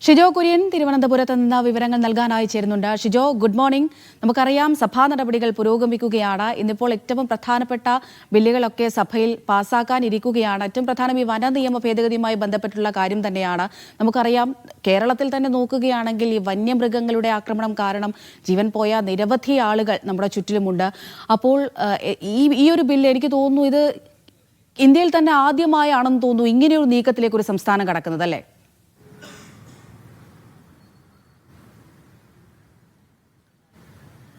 ഷിജോ കുര്യൻ തിരുവനന്തപുരത്ത് നിന്ന് വിവരങ്ങൾ നൽകാനായി ചേരുന്നുണ്ട്. Shijo, good morning. നമുക്കറിയാം സഭാ നടപടികൾ പുരോഗമിക്കുകയാണ്. ഇന്നിപ്പോൾ ഏറ്റവും പ്രധാനപ്പെട്ട ബില്ലുകളൊക്കെ സഭയിൽ പാസ്സാക്കാനിരിക്കുകയാണ്. ഏറ്റവും പ്രധാനം ഈ വന നിയമ ഭേദഗതിയുമായി ബന്ധപ്പെട്ടുള്ള കാര്യം തന്നെയാണ്. നമുക്കറിയാം കേരളത്തിൽ തന്നെ നോക്കുകയാണെങ്കിൽ ഈ വന്യമൃഗങ്ങളുടെ ആക്രമണം കാരണം ജീവൻ പോയ നിരവധി ആളുകൾ നമ്മുടെ ചുറ്റിലുമുണ്ട്. അപ്പോൾ ഈ ഒരു ബില്ല് എനിക്ക് തോന്നുന്നു ഇത് ഇന്ത്യയിൽ തന്നെ ആദ്യമായാണെന്ന് തോന്നുന്നു ഇങ്ങനെയൊരു നീക്കത്തിലേക്ക് ഒരു സംസ്ഥാനം കടക്കുന്നത്, അല്ലേ?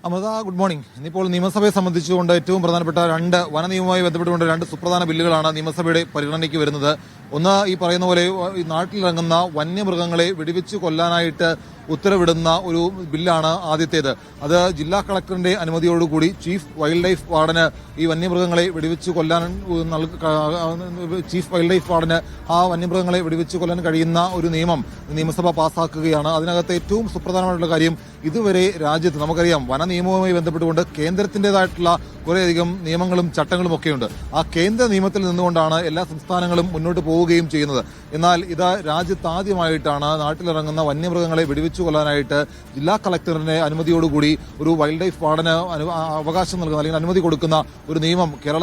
Amrita, good morning. ഇന്നിപ്പോൾ നിയമസഭയെ സംബന്ധിച്ചുകൊണ്ട് ഏറ്റവും പ്രധാനപ്പെട്ട വന നിയമവുമായി ബന്ധപ്പെട്ടുകൊണ്ട് രണ്ട് സുപ്രധാന ബില്ലുകളാണ് നിയമസഭയുടെ പരിഗണനയ്ക്ക് വരുന്നത്. ഒന്ന്, ഈ പറയുന്ന പോലെ ഈ നാട്ടിലിറങ്ങുന്ന വന്യമൃഗങ്ങളെ വെടിവെച്ച് കൊല്ലാനായിട്ട് ഉത്തരവിടുന്ന ഒരു ബില്ലാണ് ആദ്യത്തേത്. അത് ജില്ലാ കളക്ടറിന്റെ അനുമതിയോടുകൂടി ചീഫ് വൈൽഡ് ലൈഫ് വാർഡന് ഈ വന്യമൃഗങ്ങളെ വെടിവെച്ച് കൊല്ലാൻ ആ വന്യമൃഗങ്ങളെ വെടിവെച്ച് കൊല്ലാൻ കഴിയുന്ന ഒരു നിയമം നിയമസഭ പാസ്സാക്കുകയാണ്. അതിനകത്ത് ഏറ്റവും സുപ്രധാനമായിട്ടുള്ള കാര്യം, ഇതുവരെ രാജ്യത്ത് നമുക്കറിയാം വന നിയമവുമായി ബന്ധപ്പെട്ടുകൊണ്ട് കേന്ദ്രത്തിന്റേതായിട്ടുള്ള കുറേയധികം നിയമങ്ങളും ചട്ടങ്ങളും ഒക്കെയുണ്ട്. ആ കേന്ദ്ര നിയമത്തിൽ നിന്നുകൊണ്ടാണ് എല്ലാ സംസ്ഥാനങ്ങളും മുന്നോട്ട് പോവുകയും ചെയ്യുന്നത്. എന്നാൽ ഇത് രാജ്യത്ത് ആദ്യമായിട്ടാണ് നാട്ടിലിറങ്ങുന്ന വന്യമൃഗങ്ങളെ വെടിവെച്ചു കൊല്ലാനായിട്ട് ജില്ലാ കളക്ടറിന്റെ അനുമതിയോടുകൂടി ഒരു വൈൽഡ് ലൈഫ് വാർഡന് അവകാശം നൽകുന്ന അല്ലെങ്കിൽ അനുമതി കൊടുക്കുന്ന ഒരു നിയമം കേരള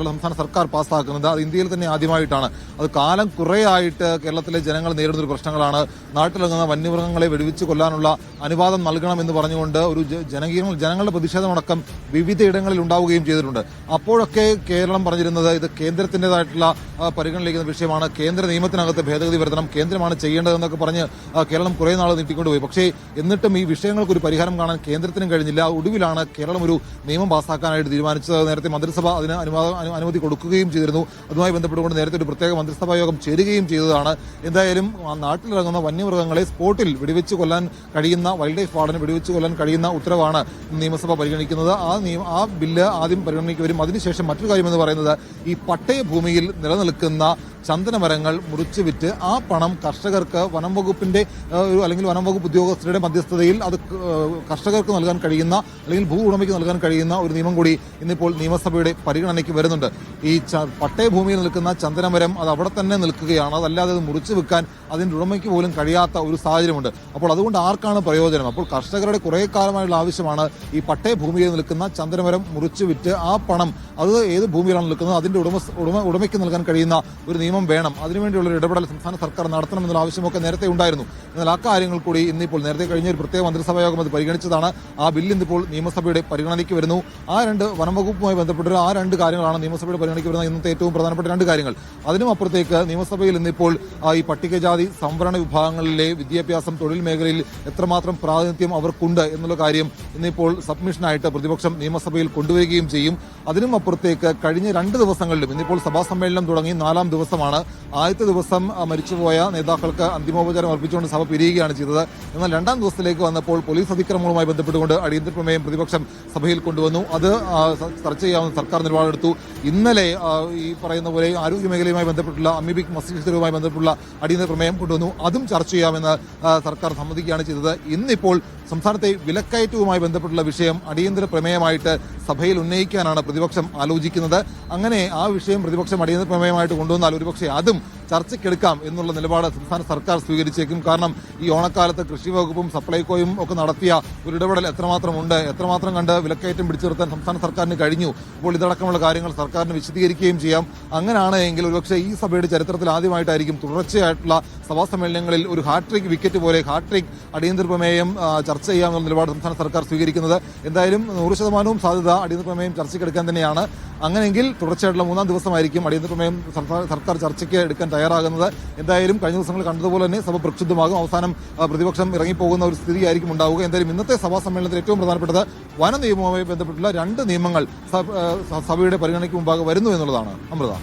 സംസ്ഥാന സർക്കാർ പാസ്സാക്കുന്നത്. അത് ഇന്ത്യയിൽ തന്നെ ആദ്യമായിട്ടാണ്. അത് കാലം കുറേയായിട്ട് കേരളത്തിലെ ജനങ്ങൾ നേരിടുന്ന ഒരു പ്രശ്നങ്ങളാണ്. നാട്ടിലിറങ്ങുന്ന വന്യമൃഗങ്ങളെ വെടിവെച്ച് കൊല്ലാനുള്ള അനുവാദം നൽകണമെന്ന് പറഞ്ഞുകൊണ്ട് ഒരു ജനങ്ങളുടെ പ്രതിഷേധമടക്കം വിവിധയിടങ്ങളിൽ ഉണ്ടാവുകയും ചെയ്തിട്ടുണ്ട്. അപ്പോഴൊക്കെ കേരളം പറഞ്ഞിരുന്നത് ഇത് കേന്ദ്രത്തിൻ്റെതായിട്ടുള്ള പരിഗണനയിലേക്കുന്ന വിഷയമാണ്, കേന്ദ്ര നിയമത്തിനകത്ത് ഭേദഗതി വരുത്തണം, കേന്ദ്രമാണ് ചെയ്യേണ്ടതെന്നൊക്കെ പറഞ്ഞ് കേരളം കുറേ നാൾ നീട്ടിക്കൊണ്ടുപോയി. പക്ഷേ എന്നിട്ടും ഈ വിഷയങ്ങൾക്ക് ഒരു പരിഹാരം കാണാൻ കേന്ദ്രത്തിനും കഴിഞ്ഞില്ല. ഒടുവിലാണ് കേരളം ഒരു നിയമം പാസ്സാക്കാനായിട്ട് തീരുമാനിച്ചത്. നേരത്തെ മന്ത്രിസഭ അതിന് അനുമതി കൊടുക്കുകയും ചെയ്തിരുന്നു. അതുമായി ബന്ധപ്പെട്ടുകൊണ്ട് നേരത്തെ ഒരു പ്രത്യേക മന്ത്രിസഭാ യോഗം ചേരുകയും ചെയ്തതാണ്. എന്തായാലും നാട്ടിലിറങ്ങുന്ന വന്യമൃഗങ്ങളെ സ്പോട്ടിൽ വെടിവെച്ച് കൊല്ലാൻ കഴിയുന്ന വൈൽഡ് ലൈഫ് വാർഡന് വെടിവെച്ച് കൊല്ലാൻ കഴിയുന്ന ഉത്തരവാണ് നിയമസഭ പരിഗണിക്കുന്നത്. ആ ബില്ല് ആദ്യം പരിഗണനയ്ക്ക് വരും. അതിനുശേഷം മറ്റൊരു കാര്യമെന്ന് പറയുന്നത്, ഈ പട്ടയ ഭൂമിയിൽ നിലനിൽക്കുന്ന ചന്ദനമരങ്ങൾ മുറിച്ചു വിറ്റ് ആ പണം കർഷകർക്ക് വനം വകുപ്പിന്റെ അല്ലെങ്കിൽ വനം വകുപ്പ് ഉദ്യോഗസ്ഥരുടെ മധ്യസ്ഥതയിൽ അത് കർഷകർക്ക് നൽകാൻ കഴിയുന്ന അല്ലെങ്കിൽ ഭൂ ഉടമയ്ക്ക് നൽകാൻ കഴിയുന്ന ഒരു നിയമം കൂടി ഇന്നിപ്പോൾ നിയമസഭയുടെ പരിഗണനയ്ക്ക് വരുന്നുണ്ട്. ഈ പട്ടയഭൂമിയിൽ നിൽക്കുന്ന ചന്ദനമരം അത് അവിടെ തന്നെ നിൽക്കുകയാണ്. അതല്ലാതെ അത് മുറിച്ചു വെക്കാൻ അതിന്റെ ഉടമയ്ക്ക് പോലും കഴിയാത്ത ഒരു സാഹചര്യമുണ്ട്. അപ്പോൾ അതുകൊണ്ട് ആർക്കാണ് പ്രയോജനം? അപ്പോൾ കർഷകരുടെ കുറേ കാലമായുള്ള ആവശ്യമാണ് ഈ പട്ടയഭൂമിയിൽ നിൽക്കുന്ന ചന്ദനമരം മുറിച്ചു വിറ്റ് ആ പണം അത് ഏത് ഭൂമിയിലാണ് നിൽക്കുന്നത് അതിന്റെ ഉടമയ്ക്ക് നൽകാൻ കഴിയുന്ന ഒരു നിയമം വേണം. അതിനുവേണ്ടിയുള്ള ഒരു ഇടപെടൽ സംസ്ഥാന സർക്കാർ നടത്തണമെന്നുള്ള ആവശ്യമൊക്കെ നേരത്തെ ഉണ്ടായിരുന്നു. എന്നാൽ ആ കാര്യങ്ങൾ കൂടി ഇന്നിപ്പോൾ നേരത്തെ കഴിഞ്ഞ ഒരു പ്രത്യേക മന്ത്രിസഭാ യോഗം അത് പരിഗണിച്ചതാണ്. ആ ബില്ല് ഇന്നിപ്പോൾ നിയമസഭയുടെ പരിഗണനയ്ക്ക് വരുന്നു. വനം വകുപ്പുമായി ബന്ധപ്പെട്ട ആ രണ്ട് കാര്യങ്ങളാണ് നിയമസഭയുടെ പരിഗണനയ്ക്ക് വരുന്ന ഇന്നത്തെ ഏറ്റവും പ്രധാനപ്പെട്ട രണ്ട് കാര്യങ്ങൾ. അതിനും അപ്പുറത്തേക്ക് നിയമസഭയിൽ ഇന്നിപ്പോൾ ഈ പട്ടികജാതി സംവരണ വിഭാഗങ്ങളിലെ വിദ്യാഭ്യാസം, തൊഴിൽ മേഖലയിൽ എത്രമാത്രം പ്രാതിനിധ്യം അവർക്കുണ്ട് എന്നുള്ള കാര്യം ഇന്നിപ്പോൾ സബ്മിഷനായിട്ട് പ്രതിപക്ഷം നിയമസഭയിൽ കൊണ്ടുവരികയും ചെയ്യും. അതിനും അപ്പുറത്തേക്ക് കഴിഞ്ഞ 2 ദിവസങ്ങളിലും ഇന്നിപ്പോൾ സഭാ സമ്മേളനം തുടങ്ങി 4ാം ദിവസമാണ്. ആദ്യത്തെ ദിവസം മരിച്ചുപോയ നേതാക്കൾക്ക് അന്തിമോപചാരം അർപ്പിച്ചുകൊണ്ട് സഭ പിരിയുകയാണ് ചെയ്തത്. എന്നാൽ 2ാം ദിവസത്തിലേക്ക് വന്നപ്പോൾ പോലീസ് അതിക്രമങ്ങളുമായി ബന്ധപ്പെട്ടുകൊണ്ട് അടിയന്തര പ്രമേയം പ്രതിപക്ഷം സഭയിൽ കൊണ്ടുവന്നു. അത് ചർച്ച ചെയ്യാവുന്ന സർക്കാർ നിലപാടെടുത്തു. ഇന്നലെ ഈ പറയുന്ന പോലെ ആരോഗ്യ മേഖലയുമായി ബന്ധപ്പെട്ടുള്ള അമീബിക് മസ്തിഷ്കവുമായി ബന്ധപ്പെട്ടുള്ള അടിയന്തര പ്രമേയം കൊണ്ടുവന്നു. അതും ചർച്ച ചെയ്യാമെന്ന് സർക്കാർ സമ്മതിക്കുകയാണ് ചെയ്തത്. ഇന്നിപ്പോൾ സംസ്ഥാനത്തെ വിലക്കയറ്റവുമായി ബന്ധപ്പെട്ടുള്ള വിഷയം അടിയന്തര പ്രമേയമായിട്ട് സഭയിൽ ഉന്നയിക്കാനാണ് പ്രതിപക്ഷം ആലോചിക്കുന്നത്. അങ്ങനെ ആ വിഷയം പ്രതിപക്ഷം അടിയന്തര പ്രമേയമായിട്ട് കൊണ്ടുവന്നാൽ ഒരുപക്ഷെ അതും ചർച്ചയ്ക്കെടുക്കാം എന്നുള്ള നിലപാട് സംസ്ഥാന സർക്കാർ സ്വീകരിച്ചേക്കും. കാരണം ഈ ഓണക്കാലത്ത് കൃഷി വകുപ്പും സപ്ലൈകോയും ഒക്കെ നടത്തിയ ഒരു ഇടപെടൽ എത്രമാത്രം കണ്ട് വിലക്കയറ്റം പിടിച്ചു നിർത്താൻ സംസ്ഥാന സർക്കാരിന് കഴിഞ്ഞു. അപ്പോൾ ഇതടക്കമുള്ള കാര്യങ്ങൾ സർക്കാരിന് വിശദീകരിക്കുകയും ചെയ്യാം. അങ്ങനെയാണ് എങ്കിൽ ഒരുപക്ഷെ ഈ സഭയുടെ ചരിത്രത്തിൽ ആദ്യമായിട്ടായിരിക്കും തുടർച്ചയായിട്ടുള്ള സഭാ സമ്മേളനങ്ങളിൽ ഒരു ഹാട്രിക് വിക്കറ്റ് പോലെ ഹാട്രിക് അടിയന്തര പ്രമേയം ചർച്ച ചെയ്യാമെന്നുള്ള നിലപാട് സംസ്ഥാന സർക്കാർ സ്വീകരിക്കുന്നത്. എന്തായാലും 100% സാധ്യത അടിയന്തര പ്രമേയം ചർച്ചയ്ക്കെടുക്കാൻ തന്നെയാണ്. അങ്ങനെയെങ്കിൽ തുടർച്ചയായിട്ടുള്ള 3ാം ദിവസമായിരിക്കും അടിയന്തര പ്രമേയം സർക്കാർ ചർച്ചയ്ക്ക് എടുക്കാൻ തയ്യാറാകുന്നത്. എന്തായാലും കഴിഞ്ഞ ദിവസങ്ങൾ കണ്ടതുപോലെ തന്നെ സഭ പ്രക്ഷുബ്ധമാകും. അവസാനം പ്രതിപക്ഷം ഇറങ്ങിപ്പോകുന്ന ഒരു സ്ഥിതിയായിരിക്കും ഉണ്ടാവുക. എന്തായാലും ഇന്നത്തെ സഭാ സമ്മേളനത്തിൽ ഏറ്റവും പ്രധാനപ്പെട്ടത് വന നിയമവുമായി ബന്ധപ്പെട്ടുള്ള 2 നിയമങ്ങൾ സഭയുടെ പരിഗണനയ്ക്ക് മുമ്പാകെ വരുന്നു എന്നുള്ളതാണ്. അമൃത.